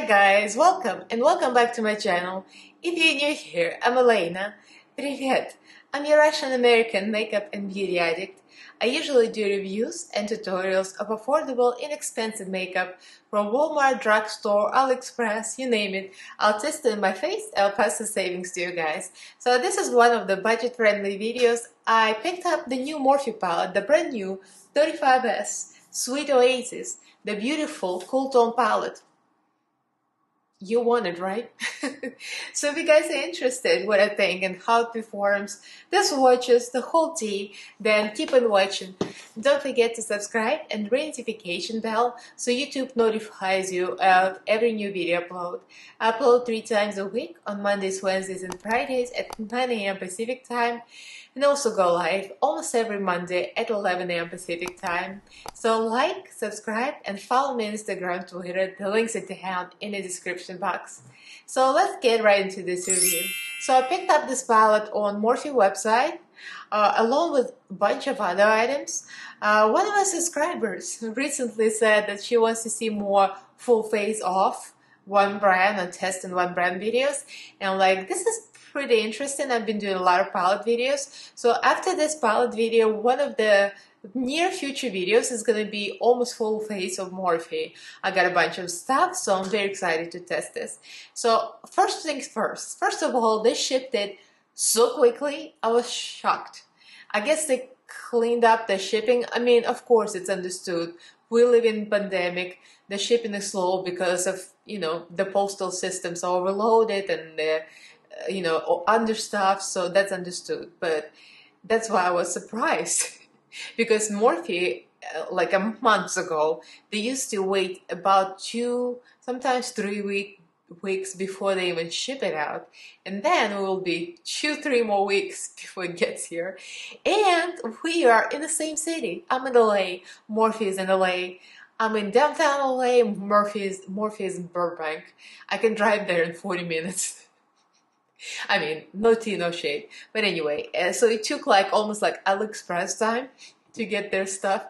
Hi guys, welcome and welcome back to my channel. If you're new here, I'm Elaina. Привет! I'm your Russian-American makeup and beauty addict. I usually do reviews and tutorials of affordable, inexpensive makeup from Walmart, drugstore, AliExpress, you name it. I'll test it in my face, I'll pass the savings to you guys. So this is one of the budget-friendly videos. I picked up the new Morphe palette, the brand new 35S Sweet Oasis, the beautiful cool tone palette. You want it, right? So if you guys are interested what I think and how it performs, the swatches, the whole tea, then keep on watching. Don't forget to subscribe and ring notification bell so YouTube notifies you of every new video upload. I upload 3 times a week on Mondays, Wednesdays, and Fridays at 9 AM Pacific time, and also go live almost every Monday at 11 AM Pacific time. So like, subscribe, and follow me on Instagram, Twitter. The links are down in the description box. So let's get right into this review. So I picked up this palette on Morphe website along with a bunch of other items. One of my subscribers recently said that she wants to see more full face off one brand and testing one brand videos, and I'm like, this is pretty interesting. I've been doing a lot of palette videos. So after this palette video, one of the near future videos is going to be almost full face of Morphe. I got a bunch of stuff, so I'm very excited to test this. So first things first. First of all, they shipped it so quickly. I was shocked. I guess they cleaned up the shipping. I mean, of course, it's understood. We live in pandemic. The shipping is slow because of, the postal systems are overloaded and the understaffed, so that's understood. But that's why I was surprised because Morphe, like a month ago, they used to wait about 2, sometimes 3 weeks before they even ship it out, and then it will be 2-3 more weeks before it gets here. And we are in the same city. I'm in LA, Morphe is in LA. I'm in downtown LA, Morphe is in Burbank. I can drive there in 40 minutes. I mean, no tea, no shade. But anyway, so it took almost like AliExpress time to get their stuff.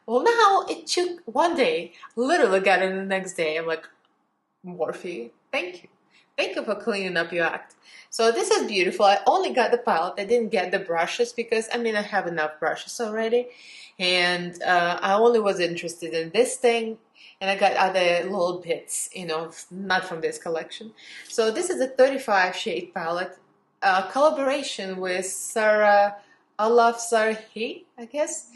Well, now it took 1 day. Literally got it the next day. I'm like, Morphe, thank you. Thank you for cleaning up your act. So this is beautiful. I only got the palette. I didn't get the brushes because, I have enough brushes already. And I only was interested in this thing. And I got other little bits, not from this collection. So this is a 35 shade palette, collaboration with Sarah Alafsarhi, I guess.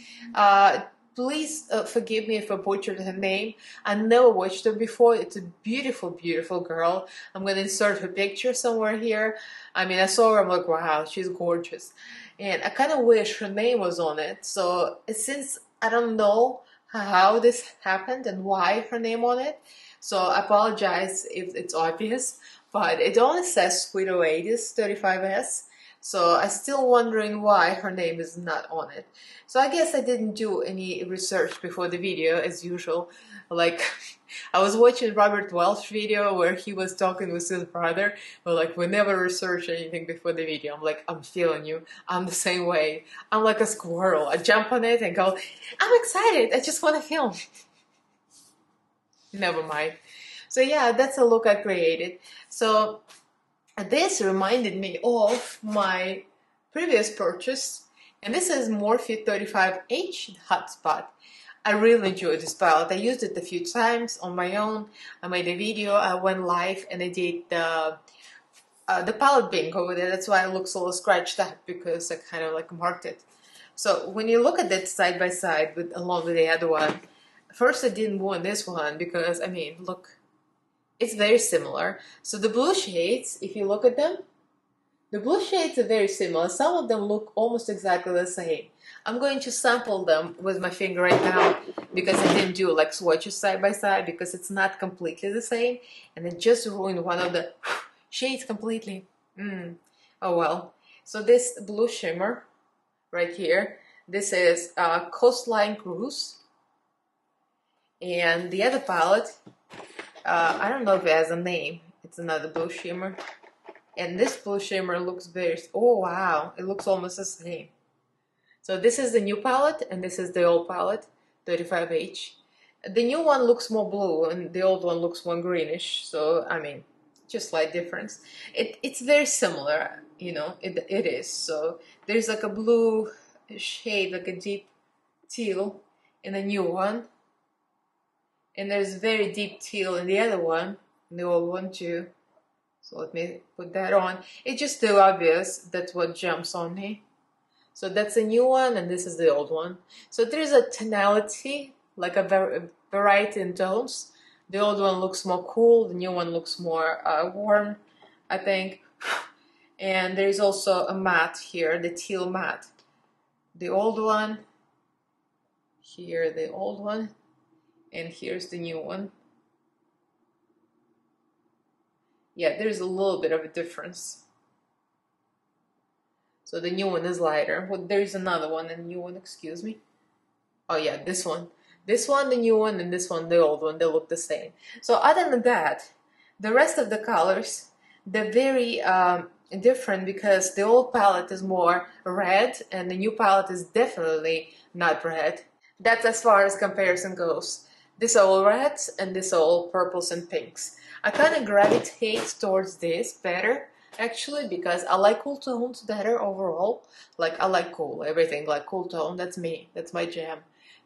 Please forgive me if I butchered her name. I never watched her before. It's a beautiful, beautiful girl. I'm going to insert her picture somewhere here. I saw her, I'm like, wow, she's gorgeous. And I kind of wish her name was on it. So since I don't know how this happened and why her name on it, so I apologize if it's obvious, but it only says Sweet Oasis 35S, so I'm still wondering why her name is not on it. So I guess I didn't do any research before the video as usual. Like, I was watching Robert Welch video where he was talking with his brother, but we never research anything before the video. I'm like, I'm feeling you. I'm the same way. I'm like a squirrel. I jump on it and go, I'm excited. I just want to film. Never mind. So yeah, that's a look I created. So this reminded me of my previous purchase, and this is Morphe 35H Hotspot. I really enjoyed this palette. I used it a few times on my own. I made a video, I went live, and I did the palette bingo over there. That's why it looks a little scratched up, because I kind of marked it. So when you look at that side by side along with the other one, first I didn't want this one because, look, it's very similar. So the blue shades, if you look at them, the blue shades are very similar. Some of them look almost exactly the same. I'm going to sample them with my finger right now because I didn't do swatches side by side because it's not completely the same, and it just ruined one of the shades completely. Oh well. So this blue shimmer right here, this is Coastline Cruise, and the other palette, I don't know if it has a name. It's another blue shimmer. And this blue shimmer looks oh wow, it looks almost the same. So this is the new palette, and this is the old palette, 35H. The new one looks more blue and the old one looks more greenish, so I mean, just slight difference. It's very similar, you know, it is. So there's like a blue shade, like a deep teal in the new one, and there's very deep teal in the other one, in the old one too. So let me put that on. It's just too obvious, that's what jumps on me. So that's the new one and this is the old one. So there's a tonality, like a variety in tones. The old one looks more cool, the new one looks more warm, I think. And there's also a matte here, the teal matte. The old one, here the old one, and here's the new one. Yeah, there's a little bit of a difference. So the new one is lighter. Well, there's another one, and the new one, excuse me. Oh yeah, this one. This one, the new one, and this one, the old one, they look the same. So other than that, the rest of the colors, they're very different because the old palette is more red and the new palette is definitely not red. That's as far as comparison goes. These are all reds and these are all purples and pinks. I kind of gravitate towards this better actually because I like cool tones better overall. Like I like cool, everything like cool tone, that's me, that's my jam.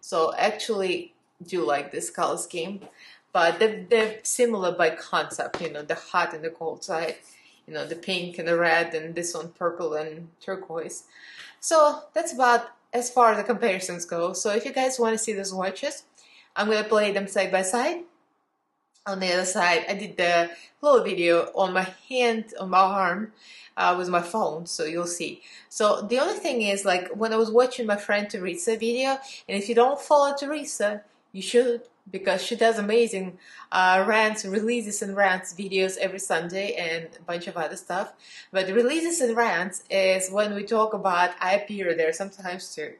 So actually do like this color scheme, but they're similar by concept, you know, the hot and the cold side, you know, the pink and the red, and this one purple and turquoise. So that's about as far as the comparisons go. So if you guys want to see the swatches, I'm going to play them side by side. On the other side, I did the little video on my hand, on my arm, with my phone, so you'll see. So the only thing is, like, when I was watching my friend Teresa video, and if you don't follow Teresa, you should, because she does amazing rants, releases and rants videos every Sunday and a bunch of other stuff. But the releases and rants is when we talk about, I appear there sometimes too,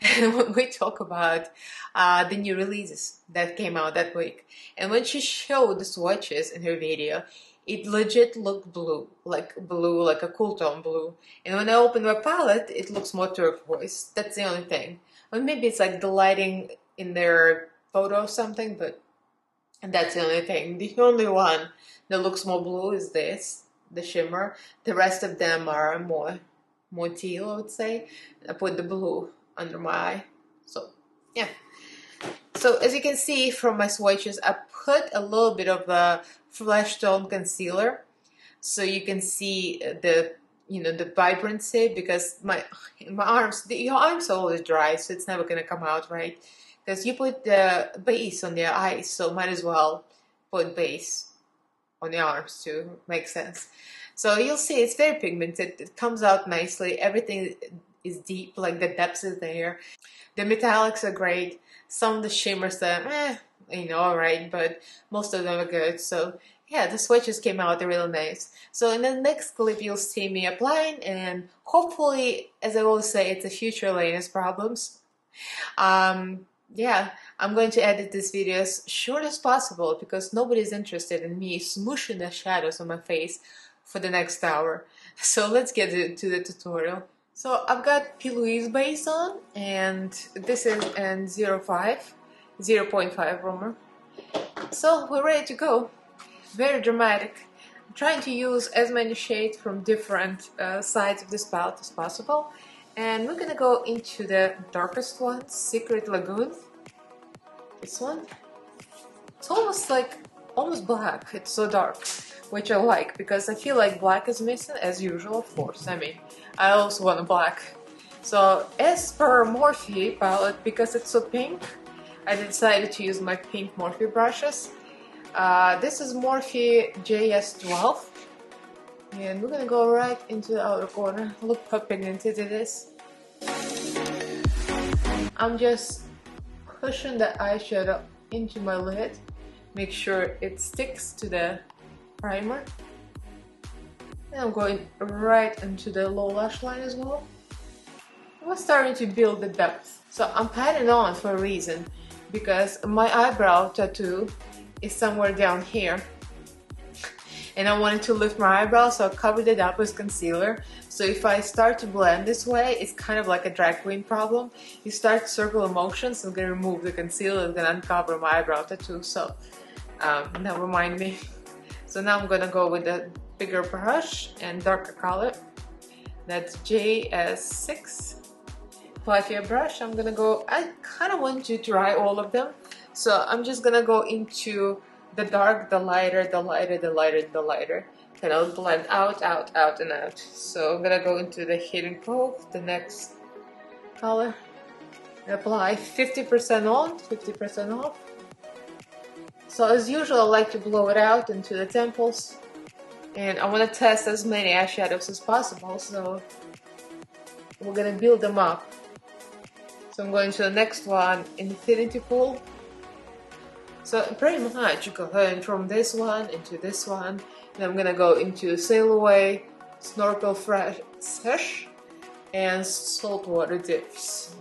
and when we talk about the new releases that came out that week. And when she showed the swatches in her video, it legit looked blue, like a cool tone blue. And when I open my palette, it looks more turquoise. That's the only thing. Or maybe it's like the lighting in their photo or something, but that's the only thing. The only one that looks more blue is this, the shimmer. The rest of them are more teal, I would say. I put the blue under my eye. So yeah. So as you can see from my swatches, I put a little bit of a flesh tone concealer, so you can see the, you know, the vibrancy, because my arms, your arms are always dry, so it's never gonna come out right. Because you put the base on your eyes, so might as well put base on your arms too. Makes sense. So you'll see it's very pigmented. It comes out nicely. Everything is deep, like the depths is there. The metallics are great. Some of the shimmers are, you know, alright, but most of them are good. So yeah, the swatches came out really nice. So in the next clip, you'll see me applying, and hopefully, as I always say, it's a future Elaina's problems. Yeah, I'm going to edit this video as short as possible because nobody's interested in me smooshing the shadows on my face for the next hour. So let's get to the tutorial. So I've got P. Louise base on, and this is in 0.5 rumor. So we're ready to go. Very dramatic. I'm trying to use as many shades from different sides of this palette as possible. And we're gonna go into the darkest one, Secret Lagoon. This one. It's almost black. It's so dark, which I like because I feel like black is missing as usual, of course. I mean, I also want a black. So as per Morphe palette, because it's so pink, I decided to use my pink Morphe brushes. This is Morphe JS12. And we're gonna go right into the outer corner. Look how pigmented it is. I'm just pushing the eyeshadow into my lid. Make sure it sticks to the primer. And I'm going right into the lower lash line as well. I'm starting to build the depth. So I'm patting on for a reason, because my eyebrow tattoo is somewhere down here. And I wanted to lift my eyebrows, so I covered it up with concealer So if I start to blend this way, it's kind of like a drag queen problem. You start circular motions, I'm gonna remove the concealer, it's gonna uncover my eyebrow tattoo, so never mind me. So now I'm gonna go with a bigger brush and darker color. That's JS6 fluffier brush. I'm gonna go, I kind of want to try all of them. So I'm just gonna go into the dark, the lighter, the lighter, the lighter, the lighter. And I'll blend out, out, out, and out. So I'm gonna go into the hidden cove, the next color. Apply 50% on, 50% off. So as usual, I like to blow it out into the temples. And I want to test as many eyeshadows as possible, so we're gonna build them up. So I'm going to the next one, Infinity Pool. So pretty much going from this one into this one, and I'm gonna go into Sail Away, Snorkel Fresh, and Saltwater Dips.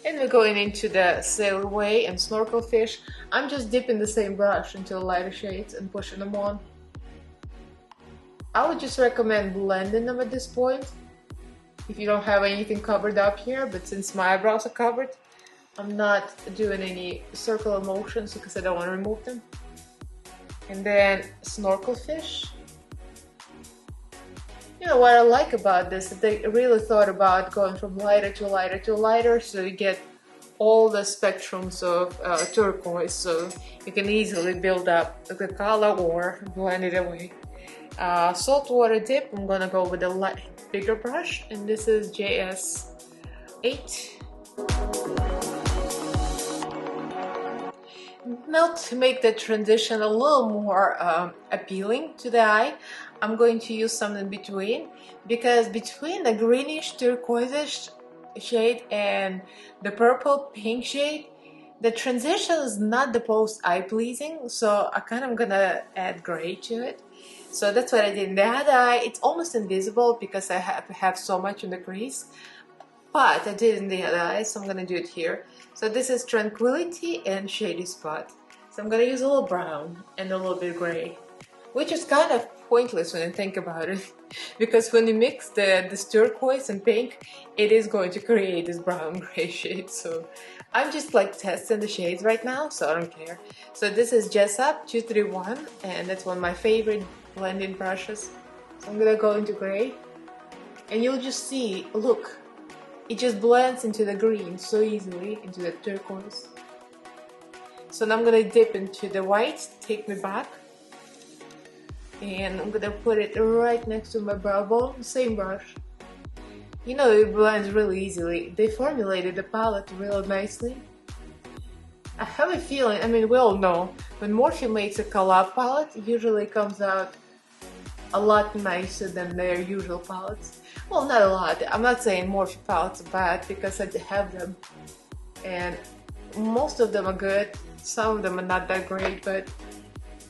And we're going into the Sail Away and Snorkel Fish. I'm just dipping the same brush into lighter shades and pushing them on. I would just recommend blending them at this point if you don't have anything covered up here, but since my eyebrows are covered, I'm not doing any circular motions because I don't want to remove them. And then Snorkel Fish. You know what I like about this, that they really thought about going from lighter to lighter to lighter, so you get all the spectrums of turquoise, so you can easily build up the color or blend it away. Saltwater Dip, I'm gonna go with a bigger brush, and this is JS8. Now to make the transition a little more appealing to the eye, I'm going to use something in between, because between the greenish turquoise shade and the purple pink shade, the transition is not the most eye-pleasing, so I kind of gonna add gray to it. So that's what I did in the other eye. It's almost invisible because I have so much in the crease, but I did in the other eye, so I'm gonna do it here. So this is Tranquility and Shady Spot. So I'm gonna use a little brown and a little bit gray, which is kind of pointless when you think about it, because when you mix this turquoise and pink, it is going to create this brown gray shade. So I'm just like testing the shades right now, so I don't care. So this is Jessup 231, and that's one of my favorite blending brushes. So I'm gonna go into gray, and you'll just see, look, it just blends into the green so easily, into the turquoise. So now I'm gonna dip into the white, Take Me Back, and I'm gonna put it right next to my brow bone, same brush. You know, it blends really easily. They formulated the palette real nicely. I have a feeling, I mean, we all know, when Morphe makes a collab palette, it usually comes out a lot nicer than their usual palettes. Well, not a lot. I'm not saying Morphe palettes are bad, because I have them, and most of them are good. Some of them are not that great, but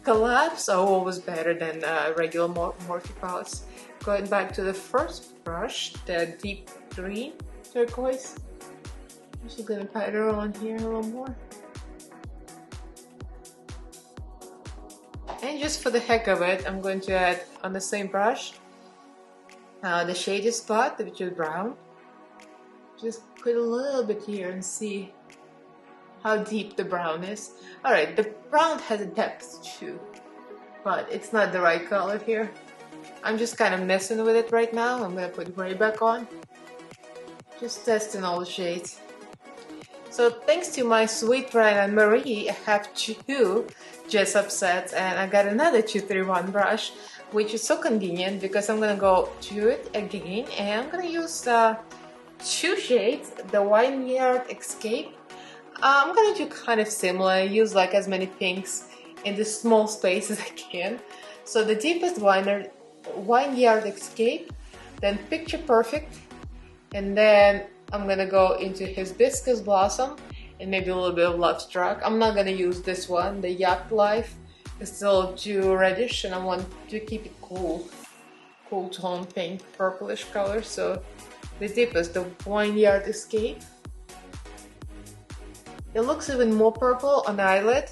collabs are always better than regular Morphe palettes. Going back to the first brush, the deep green turquoise. I'm just gonna pat it on here a little more. And just for the heck of it, I'm going to add on the same brush the Shady Spot, which is brown. Just put a little bit here and see how deep the brown is. Alright, the brown has a depth too, but it's not the right color here. I'm just kind of messing with it right now. I'm gonna put gray back on. Just testing all the shades. So thanks to my sweet friend Anne-Marie, I have 2 Jessup sets, and I got another 231 brush, which is so convenient because I'm gonna go to it again, and I'm gonna use 2 shades, the Vineyard Escape. I'm gonna do kind of similar, use like as many pinks in this small space as I can. So the deepest Vineyard Escape, then Picture Perfect, and then I'm gonna go into Hibiscus Blossom and maybe a little bit of Love Struck. I'm not gonna use this one, the Yacht Life. It's still too reddish, and I want to keep it cool tone, pink, purplish color. So the deepest, the Vineyard Escape. It looks even more purple on the eyelid.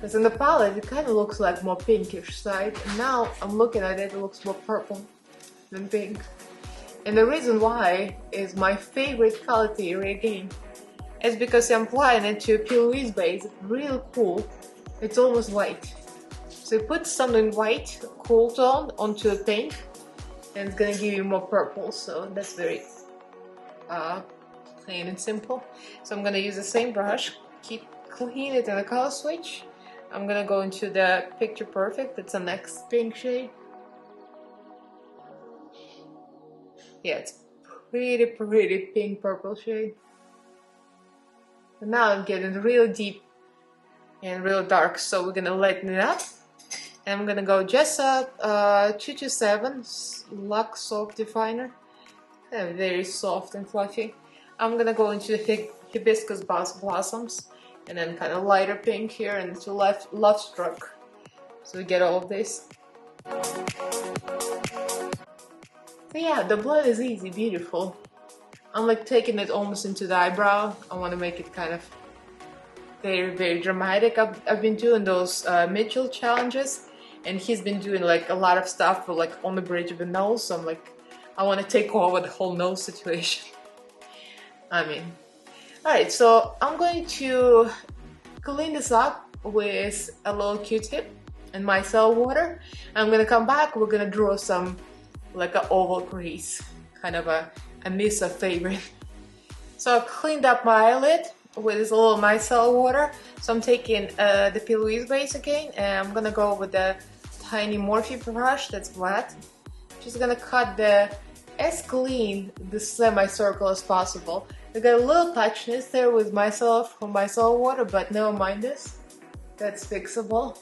Because in the palette it kind of looks like more pinkish side, and now I'm looking at it, it looks more purple than pink. And the reason why is my favorite color theory again. It's because I'm applying it to a Louise base, real cool. It's almost white. So you put something white, cool tone, onto a pink, and it's gonna give you more purple. So that's very plain and simple. So I'm gonna use the same brush, clean it in the color switch. I'm gonna go into the Picture Perfect. It's the next pink shade. Yeah, it's pretty pink purple shade. And now I'm getting real deep and real dark, so we're gonna lighten it up. And I'm gonna go just up 227 Luxe Soft Definer. Very soft and fluffy. I'm gonna go into Hibiscus Blossoms, and then kind of lighter pink here, and to Love Struck. So we get all of this. So yeah, the blend is easy, beautiful. I'm like taking it almost into the eyebrow. I want to make it kind of very dramatic. I've been doing those Mitchell challenges, and he's been doing like a lot of stuff for like on the bridge of the nose. So I'm like, I want to take over the whole nose situation. Alright, so I'm going to clean this up with a little Q-tip and micellar water. I'm gonna come back, we're gonna draw some like an oval crease, kind of a Misa favorite. So I cleaned up my eyelid with this little micellar water. So I'm taking the P. Louise base again, and I'm gonna go with the tiny Morphe brush that's flat. Just gonna cut as clean the semicircle as possible. I got a little patchiness there with micellar water, but never mind this. That's fixable.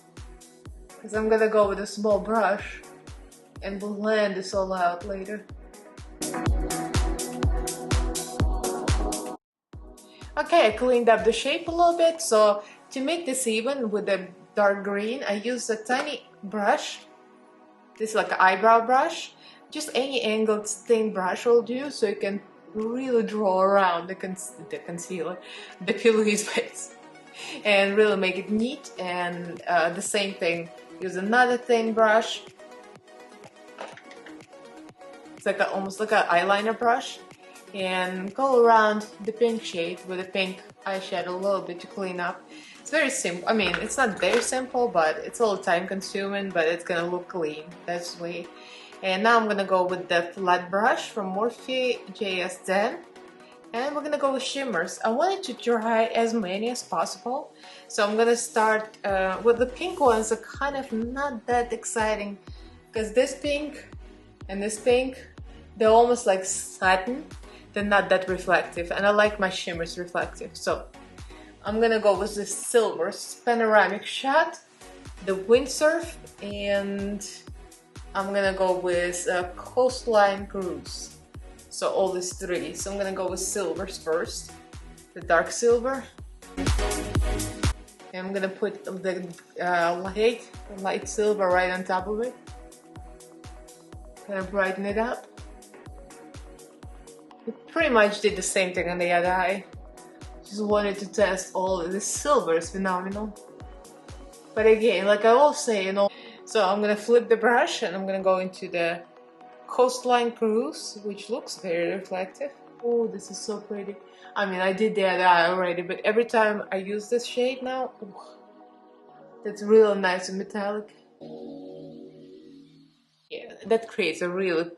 Because I'm gonna go with a small brush and blend this all out later. Okay, I cleaned up the shape a little bit, so to make this even with the dark green, I used a tiny brush. This is like an eyebrow brush. Just any angled thin brush will do, so you can really draw around the concealer, the P. Louise base, and really make it neat. And the same thing, use another thin brush. It's like almost like an eyeliner brush, and go around the pink shade with a pink eyeshadow a little bit to clean up. It's very simple. I mean, it's not very simple, but it's a little time consuming, but it's gonna look clean. That's the way. And now I'm gonna go with the flat brush from Morphe JS10, and we're gonna go with shimmers. I wanted to try as many as possible, so I'm gonna start with the pink ones. Are kind of not that exciting because this pink and this pink, they're almost like satin. They're not that reflective, and I like my shimmers reflective. So I'm gonna go with the silver panoramic shot, the windsurf, and I'm gonna go with Coastline Cruise. So all these three. So I'm gonna go with silvers first, the dark silver. And I'm gonna put the light silver right on top of it. Kind of brighten it up. It pretty much did the same thing on the other eye. Just wanted to test all of this. Silver is phenomenal. But again, like I always say, so I'm gonna flip the brush and I'm gonna go into the Coastline Cruise, which looks very reflective. Oh, this is so pretty. I mean, I did the other eye already, but every time I use this shade now, that's real nice and metallic. Yeah, that creates a really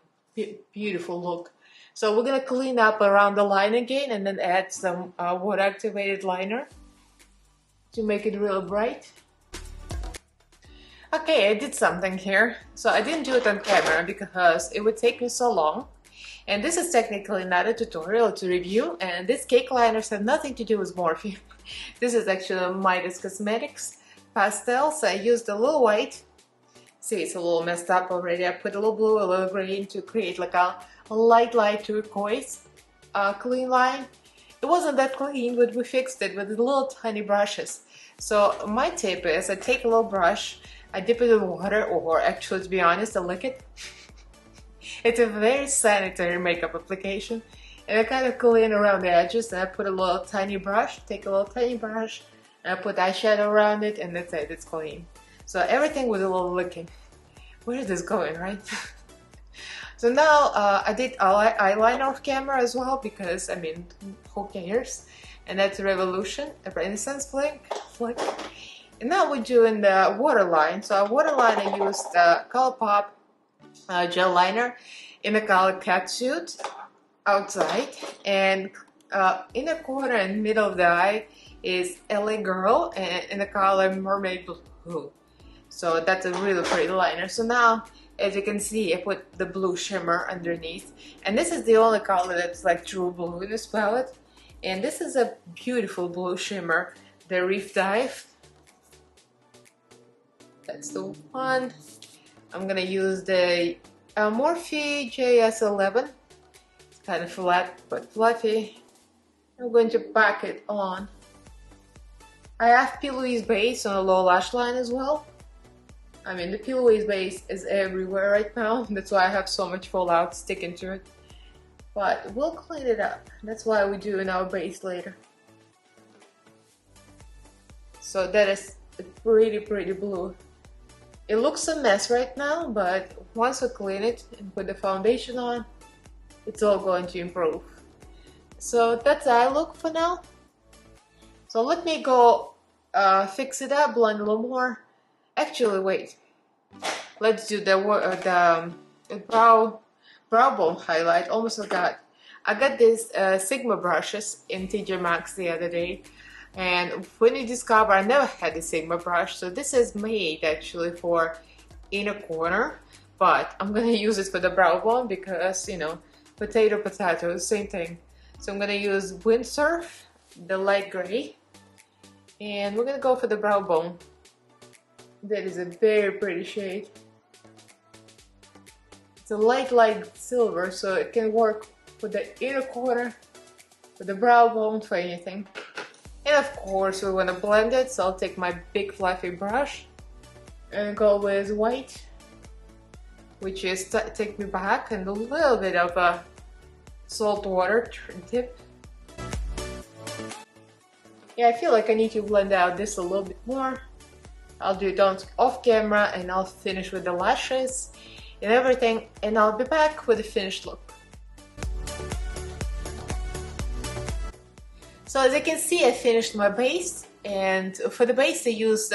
beautiful look. So we're gonna clean up around the line again and then add some water activated liner to make it real bright. Okay, I did something here. So I didn't do it on camera because it would take me so long. And this is technically not a tutorial to review, and these cake liners have nothing to do with Morphe. This is actually Midas Cosmetics pastels. I used a little white. See, it's a little messed up already. I put a little blue, a little green to create like a light turquoise clean line. It wasn't that clean, but we fixed it with little tiny brushes. So my tip is I take a little brush, I dip it in water, or actually, to be honest, I lick it. It's a very sanitary makeup application, and I kind of clean around the edges. And I put a little tiny brush, take a little tiny brush, I put eyeshadow around it, and that's it, it's clean. So everything with a little licking. Where is this going, right? So now I did eyeliner off camera as well, because I mean, who cares? And that's Revolution, a Renaissance flick. And now we're doing the waterline. So waterline, I used ColourPop gel liner in the color Catsuit outside, and in the corner and middle of the eye is LA Girl, and in the color Mermaid Blue. So that's a really pretty liner. So now, as you can see, I put the blue shimmer underneath, and this is the only color that's like true blue in this palette. And this is a beautiful blue shimmer, the Reef Dive. That's the one. I'm gonna use the Morphe JS11. It's kind of flat but fluffy. I'm going to pack it on. I have P. Louise base on a low lash line as well. I mean, the P. Louise base is everywhere right now. That's why I have so much fallout sticking to it. But we'll clean it up. That's why we're doing our base later. So that is a pretty blue. It looks a mess right now, but once we clean it and put the foundation on, it's all going to improve. So that's how I look for now. So let me go fix it up, blend a little more. Actually, wait. Let's do the brow bone highlight. Almost forgot. I got these Sigma brushes in TJ Maxx the other day. And when you discover, I never had a Sigma brush, so this is made actually for inner corner, but I'm gonna use it for the brow bone because, you know, potato, same thing. So I'm gonna use Windsurf, the light gray, and we're gonna go for the brow bone. That is a very pretty shade. It's a light silver, so it can work for the inner corner, for the brow bone, for anything. And of course we want to blend it, so I'll take my big fluffy brush and go with white, which is Take Me Back, and a little bit of a salt water dip. Yeah, I feel like I need to blend out this a little bit more. I'll do it off camera, and I'll finish with the lashes and everything, and I'll be back with a finished look. So as you can see, I finished my base, and for the base I used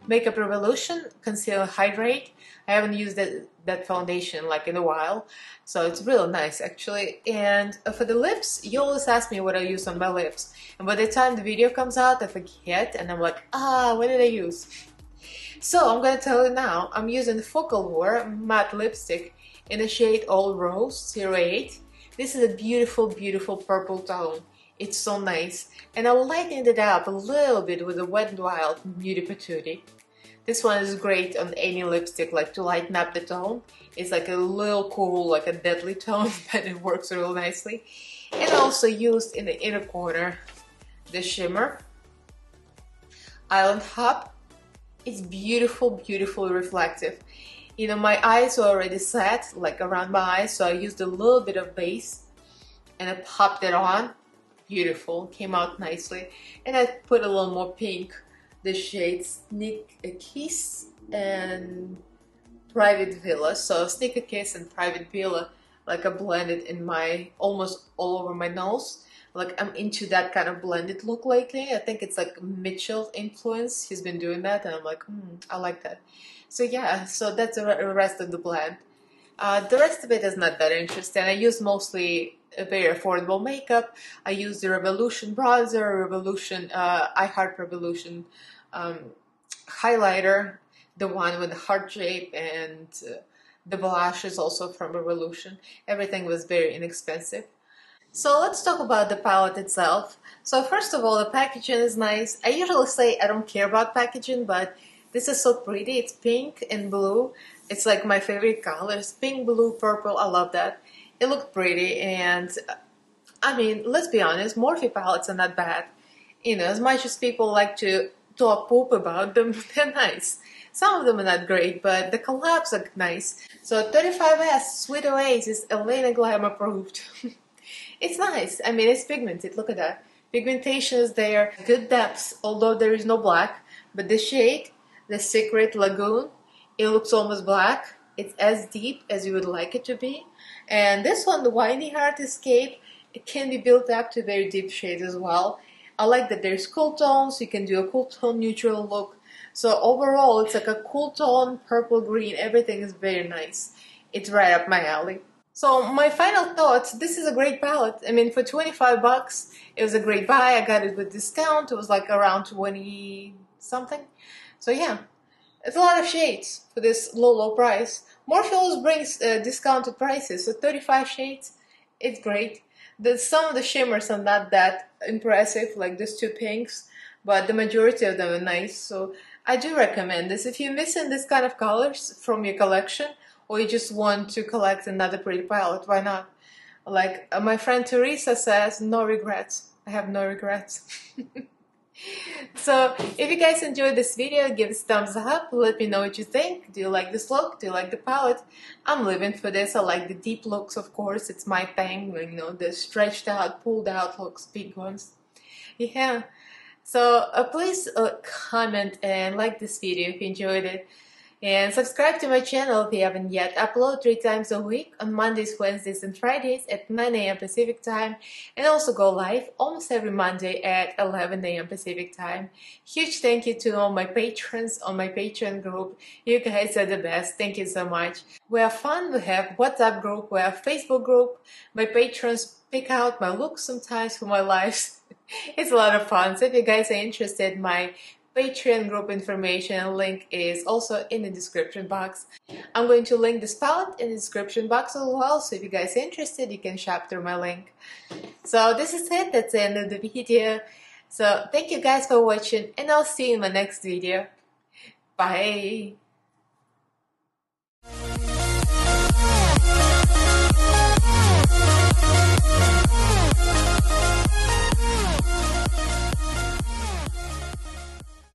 Makeup Revolution Conceal Hydrate. I haven't used that foundation like in a while, so it's real nice actually. And for the lips, you always ask me what I use on my lips, and by the time the video comes out I forget, and I'm like, what did I use? So I'm gonna tell you now. I'm using Focal War matte lipstick in the shade All Rose 08. This is a beautiful purple tone. It's so nice, and I lightened it up a little bit with a Wet n Wild Nudie Patootie. This one is great on any lipstick, like to lighten up the tone. It's like a little cool, like a deadly tone, but it works real nicely. And I also used in the inner corner the shimmer Island Hop. It's beautifully reflective. You know, my eyes are already set, like around my eyes, so I used a little bit of base and I popped it on. Beautiful, came out nicely. And I put a little more pink, the shades Sneak a Kiss and Private Villa. So Sneak a Kiss and Private Villa, like I blended in my, almost all over my nose. Like I'm into that kind of blended look lately. I think it's like Mitchell influence. He's been doing that, and I'm like, I like that. So yeah, so that's the rest of the blend. The rest of it is not that interesting. I use mostly a very affordable makeup. I use the Revolution bronzer, Revolution, I Heart Revolution highlighter, the one with the heart shape, and the blush is also from Revolution. Everything was very inexpensive. So let's talk about the palette itself. So first of all, the packaging is nice. I usually say I don't care about packaging, but this is so pretty. It's pink and blue. It's like my favorite colors. Pink, blue, purple. I love that. It looked pretty, and I mean, let's be honest, Morphe palettes are not bad. You know, as much as people like to talk poop about them, they're nice. Some of them are not great, but the collabs are nice. So 35S, Sweet Oasis, Elaina Glam approved. It's nice. I mean, it's pigmented. Look at that. Pigmentation is there, good depths, although there is no black, but the shade, the Secret Lagoon, it looks almost black. It's as deep as you would like it to be. And this one, the Windy Heart Escape, it can be built up to very deep shades as well. I like that there's cool tones, you can do a cool tone neutral look. So overall, it's like a cool tone, purple, green, everything is very nice. It's right up my alley. So my final thoughts, this is a great palette. I mean, for 25 bucks, it was a great buy. I got it with discount. It was like around 20 something. So yeah, it's a lot of shades for this low price. Morphe always brings discounted prices, so 35 shades, it's great. Some of the shimmers are not that impressive, like these two pinks, but the majority of them are nice. So I do recommend this. If you're missing this kind of colors from your collection, or you just want to collect another pretty palette, why not? Like my friend Teresa says, no regrets. I have no regrets. So if you guys enjoyed this video, give us a thumbs up, let me know what you think. Do you like this look? Do you like the palette? I'm living for this. I like the deep looks, of course, it's my thing, you know, the stretched out, pulled out looks, big ones. Yeah, so please comment and like this video if you enjoyed it. And subscribe to my channel if you haven't yet. Upload 3 times a week on Mondays, Wednesdays, and Fridays at 9 AM Pacific time. And also go live almost every Monday at 11 AM Pacific time. Huge thank you to all my patrons on my Patreon group. You guys are the best. Thank you so much. We have fun. We have WhatsApp group. We have Facebook group. My patrons pick out my looks sometimes for my lives. It's a lot of fun. So if you guys are interested, my Patreon group information link is also in the description box. I'm going to link this palette in the description box as well, so if you guys are interested, you can shop through my link. So this is it, that's the end of the video. So thank you guys for watching, and I'll see you in my next video. Bye!